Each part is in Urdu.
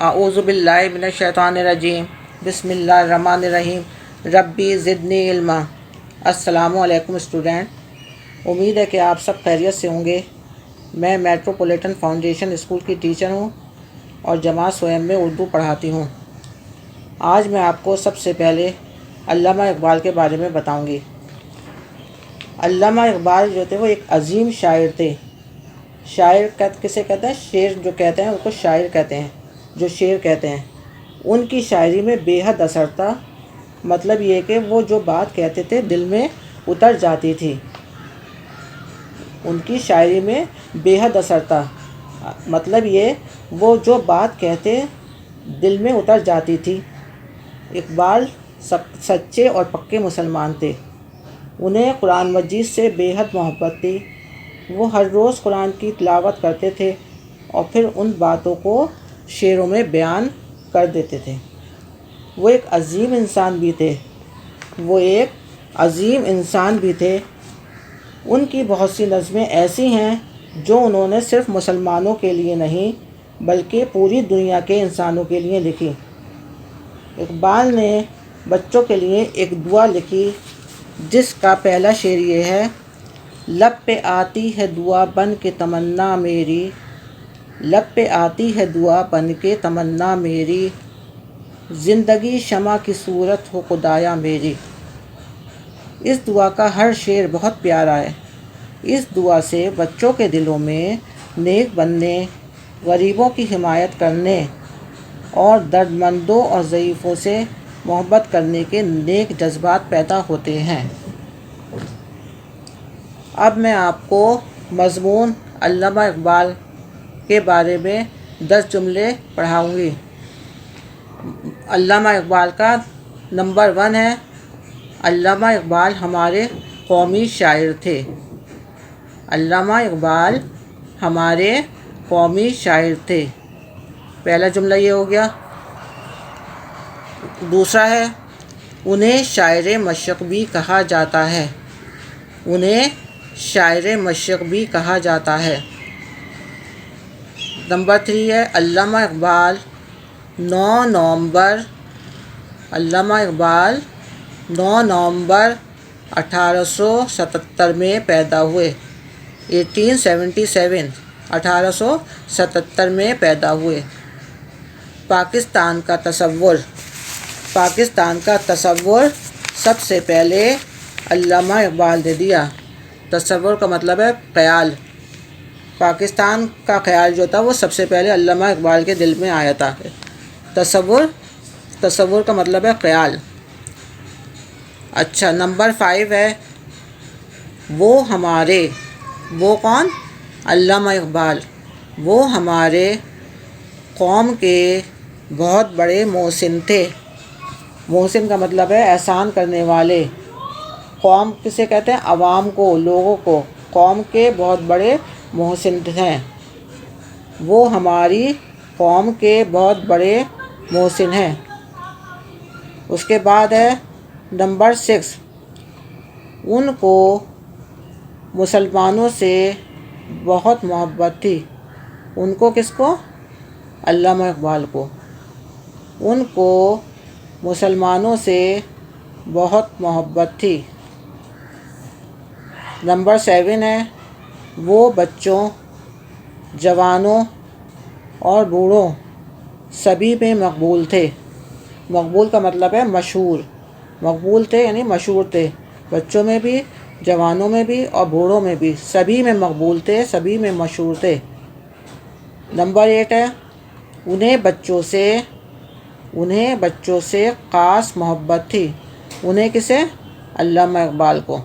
اعوذ باللہ من الشیطان الرجیم بسم اللہ الرحمن الرحیم ربی زدنی علما۔ السلام علیکم اسٹوڈنٹ، امید ہے کہ آپ سب خیریت سے ہوں گے۔ میں میٹروپولیٹن فاؤنڈیشن اسکول کی ٹیچر ہوں اور جماعت سویم میں اردو پڑھاتی ہوں۔ آج میں آپ کو سب سے پہلے علامہ اقبال کے بارے میں بتاؤں گی۔ علامہ اقبال جو تھے وہ ایک عظیم شاعر تھے۔ شاعر کسے کہتے ہیں؟ شعر جو کہتے ہیں ان کو شاعر کہتے ہیں، جو شعر کہتے ہیں۔ ان کی شاعری میں بے حد اثر تھا، مطلب یہ کہ وہ جو بات کہتے تھے دل میں اتر جاتی تھی۔ ان کی شاعری میں بے حد اثر تھا، مطلب یہ وہ جو بات کہتے دل میں اتر جاتی تھی۔ اقبال سچے اور پکے مسلمان تھے۔ انہیں قرآن مجید سے بے حد محبت تھی۔ وہ ہر روز قرآن کی تلاوت کرتے تھے اور پھر ان باتوں کو شعروں میں بیان کر دیتے تھے۔ وہ ایک عظیم انسان بھی تھے۔ ان کی بہت سی نظمیں ایسی ہیں جو انہوں نے صرف مسلمانوں کے لیے نہیں بلکہ پوری دنیا کے انسانوں کے لیے لکھی۔ اقبال نے بچوں کے لیے ایک دعا لکھی جس کا پہلا شعر یہ ہے: لب پہ آتی ہے دعا بن کے تمنا میری، لب پہ آتی ہے دعا بن کے تمنا میری، زندگی شمع کی صورت ہو خدایا میری۔ اس دعا کا ہر شعر بہت پیارا ہے۔ اس دعا سے بچوں کے دلوں میں نیک بننے، غریبوں کی حمایت کرنے اور درد مندوں اور ضعیفوں سے محبت کرنے کے نیک جذبات پیدا ہوتے ہیں۔ اب میں آپ کو مضمون علامہ اقبال کے بارے میں 10 جملے پڑھاؤں گی۔ علامہ اقبال کا نمبر 1 ہے: علامہ اقبال ہمارے قومی شاعر تھے۔ علامہ اقبال ہمارے قومی شاعر تھے، پہلا جملہ یہ ہو گیا۔ دوسرا ہے: انہیں شاعر مشرق بھی کہا جاتا ہے۔ انہیں شاعر مشرق بھی کہا جاتا ہے۔ نمبر 3 ہے: علامہ اقبال 9 نومبر 1877 میں پیدا ہوئے۔ 1877 میں پیدا ہوئے۔ پاکستان کا تصور سب سے پہلے علامہ اقبال نے دیا۔ تصور کا مطلب ہے خیال۔ پاکستان کا خیال جو تھا وہ سب سے پہلے علامہ اقبال کے دل میں آیا تھا۔ تصور کا مطلب ہے خیال۔ اچھا، نمبر 5 ہے: وہ کون؟ علامہ اقبال۔ وہ ہمارے قوم کے بہت بڑے محسن تھے۔ محسن کا مطلب ہے احسان کرنے والے۔ قوم کسے کہتے ہیں؟ عوام کو، لوگوں کو۔ قوم کے بہت بڑے محسن ہیں۔ وہ ہماری قوم کے بہت بڑے محسن ہیں۔ اس کے بعد ہے نمبر 6: ان کو مسلمانوں سے بہت محبت تھی۔ ان کو کس کو؟ علامہ اقبال کو۔ ان کو مسلمانوں سے بہت محبت تھی۔ نمبر 7 ہے: وہ بچوں، جوانوں اور بوڑھوں سبھی میں مقبول تھے۔ مقبول کا مطلب ہے مشہور۔ مقبول تھے یعنی مشہور تھے۔ بچوں میں بھی، جوانوں میں بھی اور بوڑھوں میں بھی، سبھی میں مقبول تھے، سبھی میں مشہور تھے۔ نمبر 8 ہے: انہیں بچوں سے خاص محبت تھی۔ انہیں کسے؟ علامہ اقبال کو۔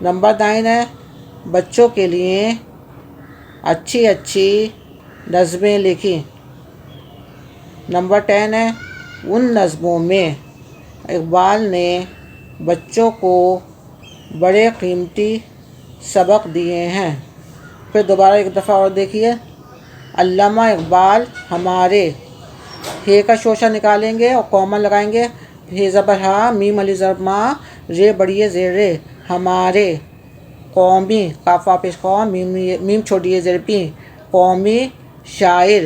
نمبر 9 ہے: بچوں کے لیے اچھی نظمیں لکھی۔ نمبر 10 ہے: ان نظموں میں اقبال نے بچوں کو بڑے قیمتی سبق دیے ہیں۔ پھر دوبارہ ایک دفعہ اور دیکھیے: علامہ اقبال ہمارے، ہے کا شوشہ نکالیں گے اور کوما لگائیں گے، ہے زبر ہا، میم علی زبر ما، رے بڑی زیر رے، ہمارے قومی، قاف پیش قوم، میم چھوٹی زیر پی، قومی شاعر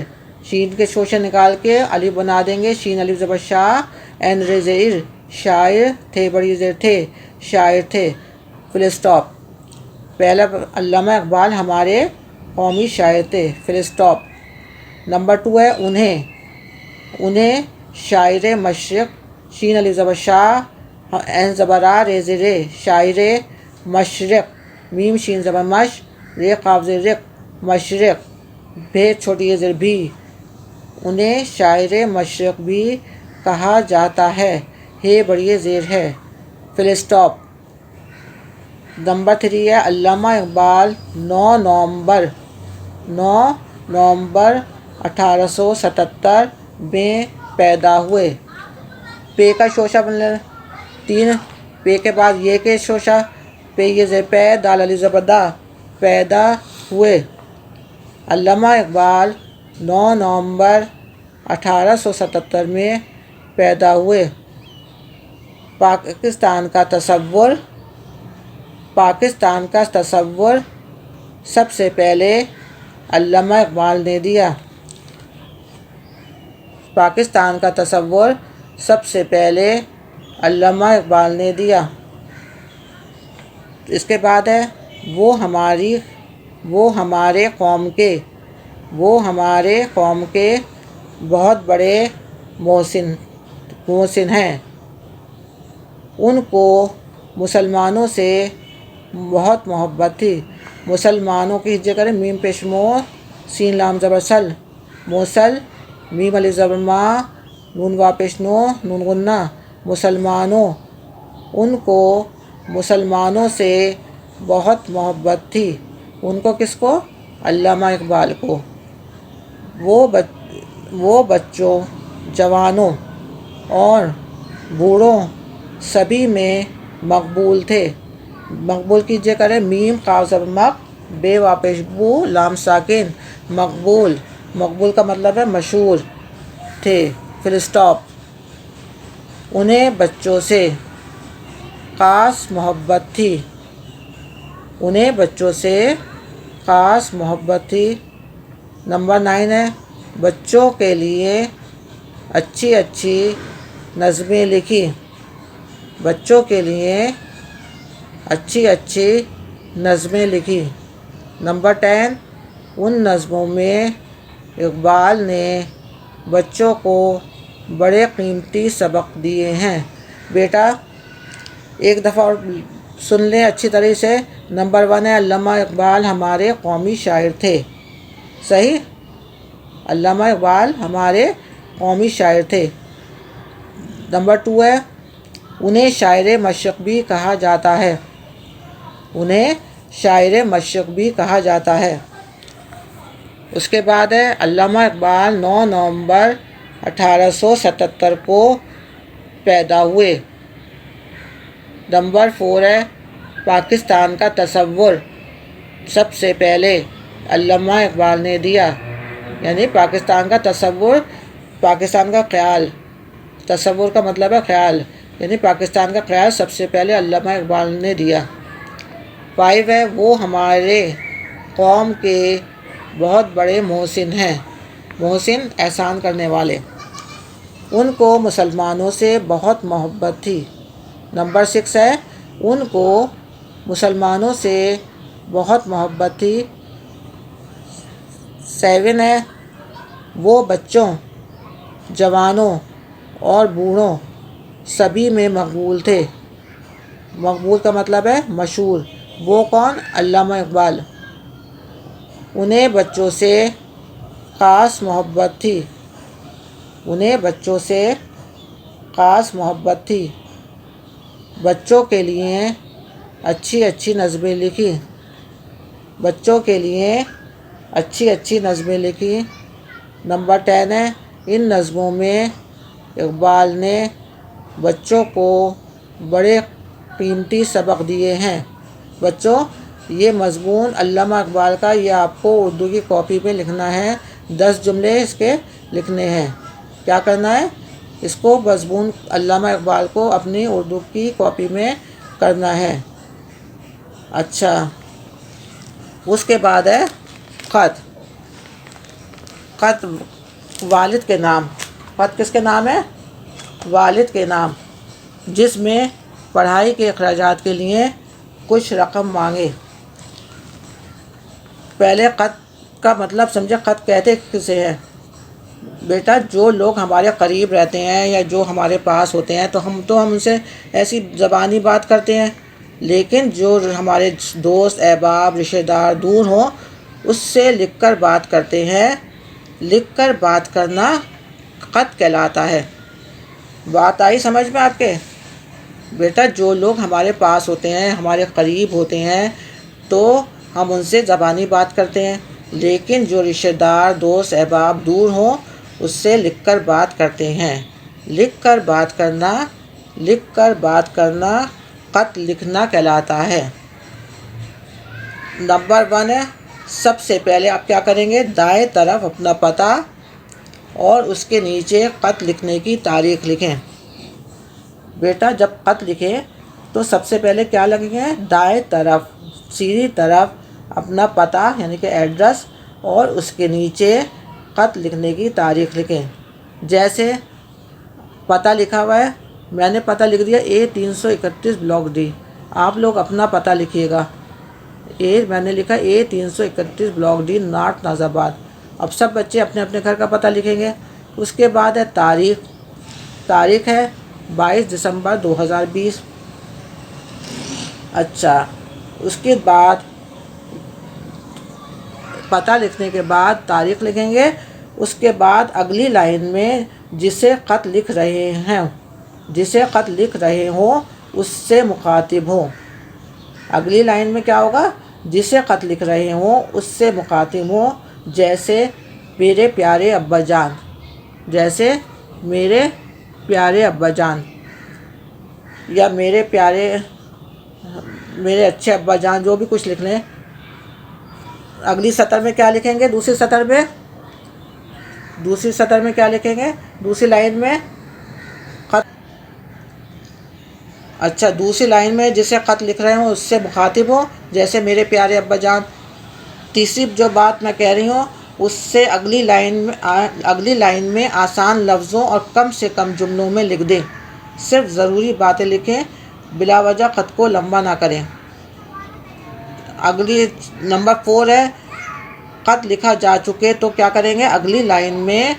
شین کے شوشے نکال کے الف بنا دیں گے، شین الف زبر شاہ، این ر زیر، شاعر تھے بڑی زیر تھے، شاعر تھے، فل اسٹاپ۔ پہلا علامہ اقبال ہمارے قومی شاعر تھے، فل اسٹاپ۔ نمبر 2 ہے انہیں شاعر مشرق، شین الف زبر شاہ، این زبر آ، ر زیر رے، شاعر مشرق، میم شین زبر مش، رے قاف زیر رق، مشرق، بے چھوٹی زیر بھی، انہیں شاعر مشرق بھی کہا جاتا ہے، ہے بڑی زیر ہے، فل اسٹاپ۔ نمبر 3 ہے علامہ اقبال 9 نومبر 1877 میں پیدا ہوئے۔ پے کا شوشہ بن 3، پے کے بعد یہ کے شوشہ، پے یہ زیر پے، دال علی زبر دا، پیدا ہوئے۔ علامہ اقبال 9 نومبر 1877 میں پیدا ہوئے۔ پاکستان کا تصور سب سے پہلے علامہ اقبال نے دیا۔ پاکستان کا تصور سب سے پہلے علامہ اقبال نے دیا۔ اس کے بعد ہے وہ ہمارے قوم کے بہت بڑے محسن ہیں، ان کو مسلمانوں سے بہت محبت تھی۔ مسلمانوں کی ہجے کریں، میم پیش مو، سین لام زبر سل، موسل، میم الف زبر ما، نون وا پیش نو، نون غنہ، مسلمانوں، ان کو مسلمانوں سے بہت محبت تھی۔ ان کو کس کو؟ علامہ اقبال کو۔ وہ بچوں، جوانوں اور بوڑھوں سبھی میں مقبول تھے۔ مقبول کیجئے کریں، میم قاف زبر مق، بے وا پیش بو، لام ساکن، مقبول کا مطلب ہے مشہور تھے، فل اسٹاپ۔ انہیں بچوں سے خاص محبت تھی۔ نمبر 9 ہے بچوں کے لیے اچھی نظمیں لکھی۔ نمبر 10 ان نظموں میں اقبال نے بچوں کو بڑے قیمتی سبق دیے ہیں۔ بیٹا ایک دفعہ اور سن لیں اچھی طرح سے۔ نمبر 1 ہے علامہ اقبال ہمارے قومی شاعر تھے، صحیح؟ علامہ اقبال ہمارے قومی شاعر تھے۔ نمبر 2 ہے انہیں شاعر مشرق بھی کہا جاتا ہے۔ اس کے بعد ہے علامہ اقبال 9 نومبر 1877 کو پیدا ہوئے۔ نمبر 4 ہے پاکستان کا تصور سب سے پہلے علامہ اقبال نے دیا، یعنی پاکستان کا تصور، پاکستان کا خیال، تصور کا مطلب ہے خیال، یعنی پاکستان کا خیال سب سے پہلے علامہ اقبال نے دیا۔ 5 ہے وہ ہمارے قوم کے بہت بڑے محسن ہیں، محسن احسان کرنے والے، ان کو مسلمانوں سے بہت محبت تھی۔ نمبر 6 ہے ان کو مسلمانوں سے بہت محبت تھی۔ 7 ہے وہ بچوں، جوانوں اور بوڑھوں سبھی میں مقبول تھے۔ مقبول کا مطلب ہے مشہور۔ وہ کون؟ علامہ اقبال۔ انہیں بچوں سے خاص محبت تھی۔ بچوں کے لیے اچھی نظمیں لکھی۔ نمبر 10 ہے ان نظموں میں اقبال نے بچوں کو بڑے قیمتی سبق دیے ہیں۔ بچوں یہ مضمون علامہ اقبال کا، یہ آپ کو اردو کی کاپی میں لکھنا ہے، 10 جملے اس کے لکھنے ہیں۔ کیا کرنا ہے؟ اس کو مضمون علامہ اقبال کو اپنی اردو کی کاپی میں کرنا ہے۔ اچھا، اس کے بعد ہے خط والد کے نام، خط کس کے نام ہے؟ والد کے نام، جس میں پڑھائی کے اخراجات کے لیے کچھ رقم مانگے۔ پہلے خط کا مطلب سمجھے، خط کہتے کسے ہیں؟ بیٹا جو لوگ ہمارے قریب رہتے ہیں یا جو ہمارے پاس ہوتے ہیں تو ہم ان سے ایسی زبانی بات کرتے ہیں، لیکن جو ہمارے دوست احباب رشتہ دار دور ہوں اس سے لکھ کر بات کرتے ہیں۔ لکھ کر بات کرنا خط کہلاتا ہے۔ بات آئی سمجھ میں آپ کے؟ بیٹا جو لوگ ہمارے پاس ہوتے ہیں، ہمارے قریب ہوتے ہیں تو ہم ان سے زبانی بات کرتے ہیں، لیکن جو رشتہ دار دوست احباب دور ہوں اس سے لکھ کر بات کرتے ہیں۔ لکھ کر بات کرنا خط لکھنا کہلاتا ہے۔ نمبر 1 ہے، سب سے پہلے آپ کیا کریں گے؟ دائیں طرف اپنا پتہ اور اس کے نیچے خط لکھنے کی تاریخ لکھیں۔ بیٹا جب خط لکھیں تو سب سے پہلے کیا لگیں گے؟ دائیں طرف سیدھی طرف اپنا پتہ یعنی کہ ایڈریس اور اس کے نیچے خط لکھنے کی تاریخ لکھیں۔ جیسے پتہ لکھا ہوا ہے، میں نے پتہ لکھ دیا A331 بلاک ڈی، آپ لوگ اپنا پتہ لکھیے گا۔ میں نے لکھا A331 بلاک ڈی نارتھ ناز آباد۔ اب سب بچے اپنے اپنے گھر کا پتہ لکھیں گے۔ اس کے بعد ہے تاریخ ہے 22 دسمبر 2020۔ اچھا، اس کے بعد پتہ لکھنے کے بعد تاریخ لکھیں گے۔ اس کے بعد اگلی لائن میں جسے خط لکھ رہے ہوں اس سے مخاطب ہوں۔ اگلی لائن میں کیا ہوگا؟ جسے خط لکھ رہے ہوں اس سے مخاطب ہوں، جیسے میرے پیارے ابا جان، یا میرے اچھے ابا جان، جو بھی کچھ لکھ لیں۔ اگلی سطر میں کیا لکھیں گے؟ دوسری سطر میں کیا لکھیں گے؟ دوسری لائن میں خط، اچھا دوسری لائن میں جسے خط لکھ رہے ہوں اس سے مخاطب ہوں، جیسے میرے پیارے ابا جان۔ تیسری جو بات میں کہہ رہی ہوں اس سے اگلی لائن میں آسان لفظوں اور کم سے کم جملوں میں لکھ دیں۔ صرف ضروری باتیں لکھیں، بلا وجہ خط کو لمبا نہ کریں۔ اگلی نمبر 4 ہے، خط لکھا جا چکے تو کیا کریں گے؟ اگلی لائن میں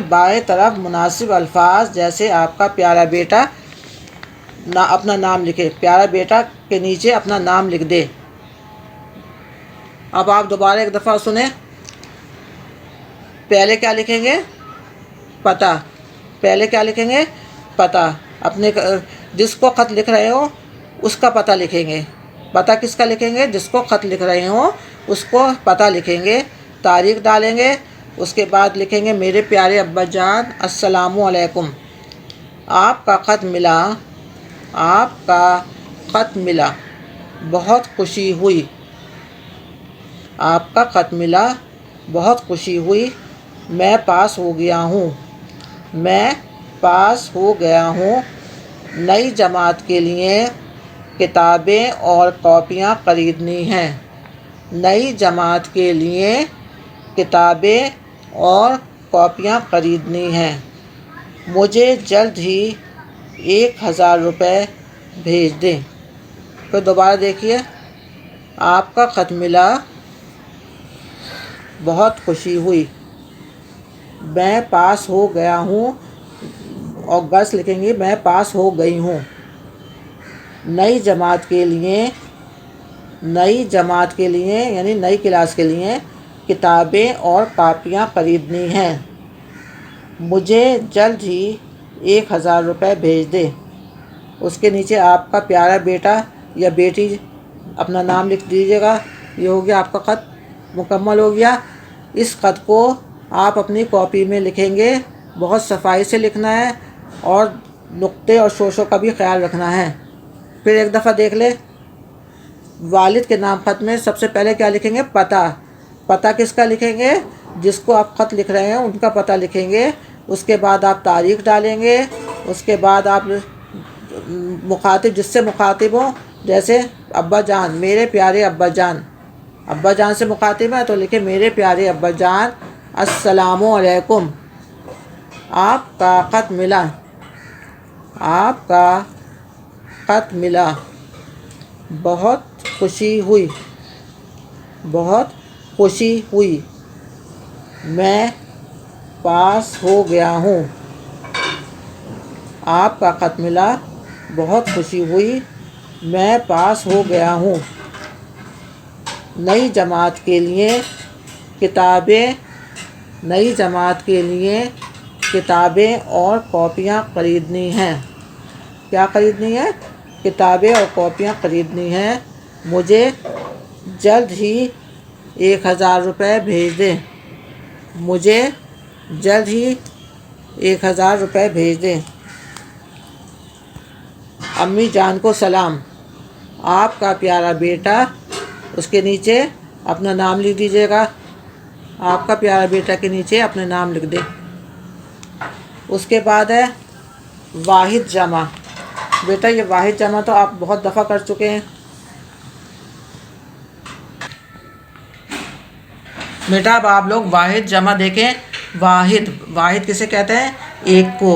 بائیں طرف مناسب الفاظ جیسے آپ کا پیارا بیٹا اپنا نام لکھے، پیارا بیٹا کے نیچے اپنا نام لکھ دے۔ اب آپ دوبارہ ایک دفعہ سنیں۔ پہلے کیا لکھیں گے؟ پتہ۔ اپنے جس کو خط لکھ رہے ہو اس کا پتہ لکھیں گے۔ پتہ کس کا لکھیں گے؟ جس کو خط لکھ رہے ہوں اس کو پتہ لکھیں گے، تاریخ ڈالیں گے۔ اس کے بعد لکھیں گے میرے پیارے ابا جان السلام علیکم، آپ کا خط ملا، بہت خوشی ہوئی۔ آپ کا خط ملا، بہت خوشی ہوئی۔ میں پاس ہو گیا ہوں۔ نئی جماعت کے لیے کتابیں اور کاپیاں خریدنی ہیں۔ مجھے جلد ہی 1000 روپے بھیج دیں۔ پھر دوبارہ دیکھیے، آپ کا خط ملا، بہت خوشی ہوئی، میں پاس ہو گیا ہوں، اور گس لکھیں گے میں پاس ہو گئی ہوں۔ نئی جماعت کے لیے یعنی نئی کلاس کے لیے کتابیں اور کاپیاں خریدنی ہیں۔ مجھے جلد ہی 1000 روپے بھیج دیں۔ اس کے نیچے آپ کا پیارا بیٹا یا بیٹی اپنا نام لکھ دیجیے گا۔ یہ ہو گیا آپ کا خط مکمل ہو گیا۔ اس خط کو آپ اپنی کاپی میں لکھیں گے، بہت صفائی سے لکھنا ہے اور نقطے اور شوشوں کا بھی خیال رکھنا ہے۔ پھر ایک دفعہ دیکھ لیں، والد کے نام خط میں سب سے پہلے کیا لکھیں گے؟ پتہ کس کا لکھیں گے؟ جس کو آپ خط لکھ رہے ہیں ان کا پتہ لکھیں گے۔ اس کے بعد آپ تاریخ ڈالیں گے۔ اس کے بعد آپ جس سے مخاطب ہوں، جیسے ابا جان، میرے پیارے ابا جان، ابا جان سے مخاطب ہے تو لکھے میرے پیارے ابا جان السلام علیکم، آپ کا خط ملا، آپ کا خط ملا، بہت خوشی ہوئی، بہت خوشی ہوئی، میں پاس ہو گیا ہوں۔ آپ کا خط ملا، بہت خوشی ہوئی، میں پاس ہو گیا ہوں۔ نئی جماعت کے لیے کتابیں، نئی جماعت کے لیے کتابیں اور کاپیاں خریدنی ہیں۔ کیا خریدنی ہے؟ کتابیں اور کاپیاں خریدنی ہیں۔ مجھے جلد ہی 1000 روپے بھیج دیں، مجھے جلد ہی 1000 روپے بھیج دیں۔ امی جان کو سلام، آپ کا پیارا بیٹا، اس کے نیچے اپنا نام لکھ دیجیے گا، آپ کا پیارا بیٹا کے نیچے اپنا نام لکھ دیں۔ اس کے بعد ہے واحد جمع۔ بیٹا یہ واحد جمع تو آپ بہت دفعہ کر چکے ہیں۔ بیٹا اب آپ لوگ واحد جمع دیکھیں۔ واحد، واحد کسے کہتے ہیں؟ ایک کو۔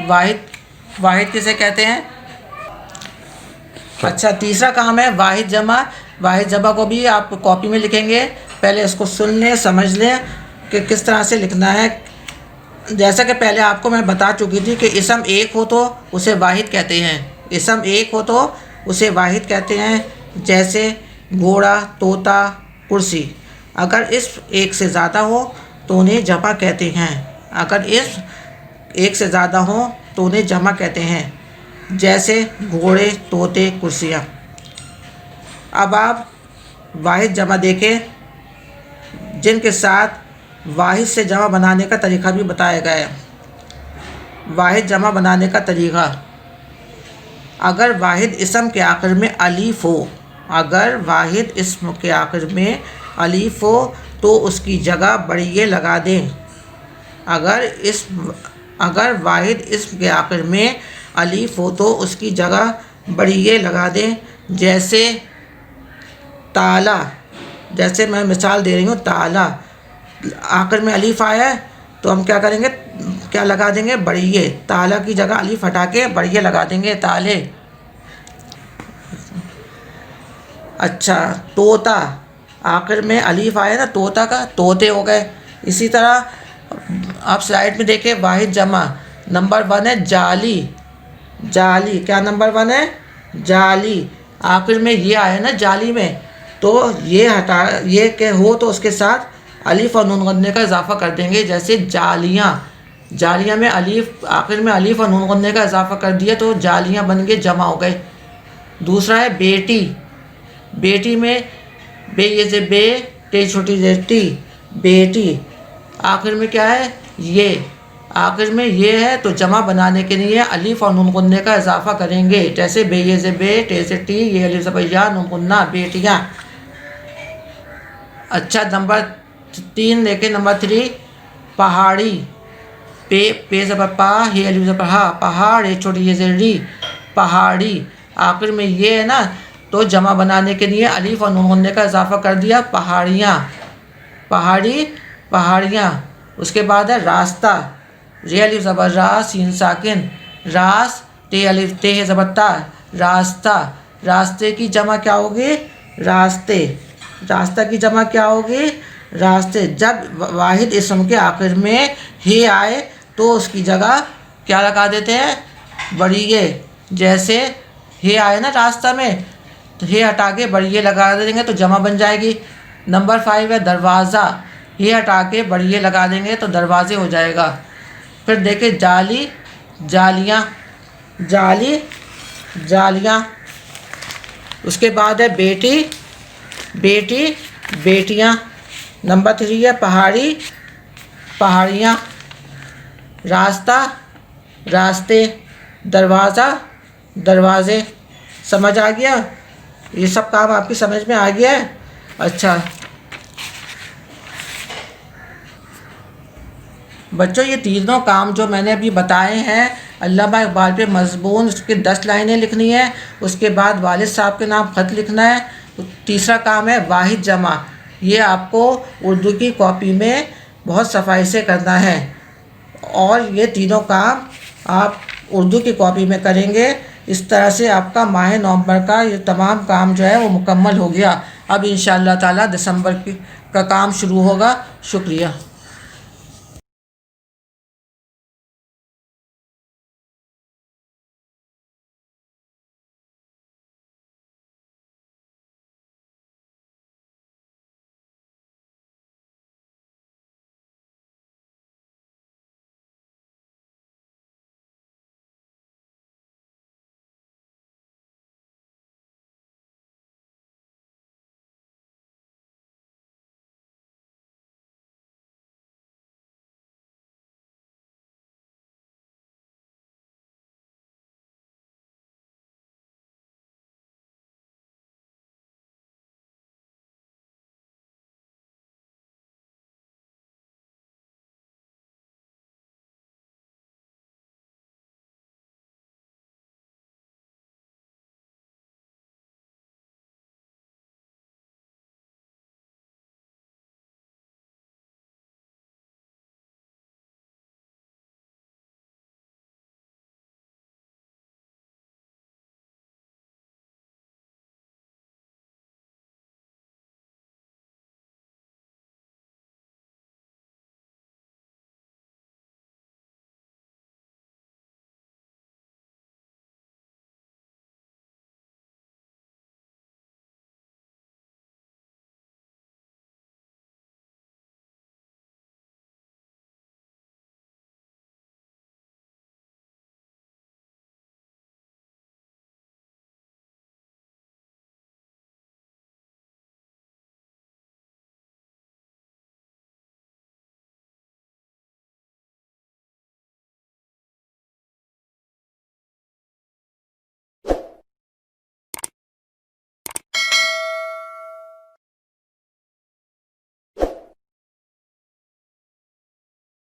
واحد کسے کہتے ہیں؟ اچھا تیسرا کام ہے واحد جمع۔ واحد جمع کو بھی آپ کاپی میں لکھیں گے، پہلے اس کو سن لیں، سمجھ لیں کہ کس طرح سے لکھنا ہے۔ جیسا کہ پہلے آپ کو میں بتا چکی تھی کہ اسم ایک ہو تو اسے واحد کہتے ہیں، اسم ایک ہو تو اسے واحد کہتے ہیں، جیسے گھوڑا، طوطا، کرسی۔ اگر اسم ایک سے زیادہ ہو تو انہیں جمع کہتے ہیں، اگر اسم ایک سے زیادہ ہوں تو انہیں جمع کہتے ہیں، جیسے گھوڑے، طوطے، کرسیاں۔ اب آپ واحد جمع دیکھیں جن کے ساتھ واحد سے جمع بنانے کا طریقہ بھی بتایا گیا ہے۔ واحد جمع بنانے کا طریقہ: اگر واحد اسم کے آخر میں الف ہو، اگر واحد اسم کے آخر میں الف ہو تو اس کی جگہ بڑیے لگا دیں۔ اگر واحد اسم کے آخر میں الف ہو تو اس کی جگہ بڑیے لگا دیں، جیسے تالا۔ جیسے میں مثال دے رہی ہوں، تالا آخر میں الف آیا ہے تو ہم کیا کریں گے؟ کیا لگا دیں گے؟ بڑیے۔ تالا کی جگہ الف ہٹا کے بڑیے لگا دیں گے، تالے۔ اچھا طوطا، آخر میں الف آیا نا طوطا کا، طوطے ہو گئے۔ اسی طرح آپ سلائڈ میں دیکھیں واحد جمع نمبر 1 ہے جالی۔ جالی کیا نمبر 1 ہے؟ جالی۔ آخر میں یہ آیا نا جالی میں، تو یہ کہ ہو تو اس کے ساتھ الف اور نون غنّے کا اضافہ کر دیں گے، جیسے جالیاں۔ جالیاں میں آخر میں الف اور نون غنّے کا اضافہ کر دیا تو جالیاں بن کے جمع ہو گئے۔ دوسرا ہے بیٹی۔ بیٹی میں بے یہ سے بے، ٹے چھوٹی سے ٹی، بیٹی۔ آخر میں کیا ہے؟ یہ۔ آخر میں یہ ہے تو جمع بنانے کے لیے الف اور نون غنّے کا اضافہ کریں گے، جیسے بے یہ سے بے، ٹے سے ٹی، یہ الف سے یا، نون غنّہ، بیٹیاں۔ اچھا نمبر 3 دیکھیں، نمبر 3 پہاڑی۔ پے زبر پا، ہی الف زبر ہا، پہاڑ، چھوٹی یہ سے ری، پہاڑی۔ آخر میں یہ ہے نا تو جمع بنانے کے لیے الف اور نون غنّے کا اضافہ کر دیا، پہاڑیاں۔ پہاڑی، پہاڑیاں۔ اس کے بعد ہے راستہ۔ ری الف زبر را، سین ساکن، راس، تے الف تے زبر تا، راستہ۔ راستے کی جمع کیا ہوگی؟ راستے۔ راستہ کی جمع کیا ہوگی؟ راستے۔ جب واحد اسم کے آخر میں ہی آئے تو اس کی جگہ کیا لگا دیتے ہیں؟ بڑیے۔ جیسے ہی آئے نا راستہ میں تو ہی ہٹا کے بڑیے لگا دیں گے تو جمع بن جائے گی۔ نمبر 5 ہے دروازہ۔ ہی ہٹا کے بڑیے لگا دیں گے تو دروازے ہو جائے گا۔ پھر دیکھیں جالی، جالیاں، جالی، جالیاں۔ اس کے بعد ہے بیٹی، بیٹی، بیٹیاں۔ نمبر 3 ہے پہاڑی، پہاڑیاں۔ راستہ، راستے، دروازہ، دروازے۔ سمجھ آ گیا؟ یہ سب کام آپ کی سمجھ میں آ گیا ہے؟ اچھا بچوں، یہ تینوں کام جو میں نے ابھی بتائے ہیں، علامہ اقبال پہ مضمون اس کے 10 لائنیں لکھنی ہے، اس کے بعد والد صاحب کے نام خط لکھنا ہے، تیسرا کام ہے واحد جمع، یہ آپ کو اردو کی کاپی میں بہت صفائی سے کرنا ہے، اور یہ تینوں کام آپ اردو کی کاپی میں کریں گے۔ اس طرح سے آپ کا ماہ نومبر کا یہ تمام کام جو ہے وہ مکمل ہو گیا۔ اب انشاءاللہ تعالی دسمبر کا کام شروع ہوگا۔ شکریہ۔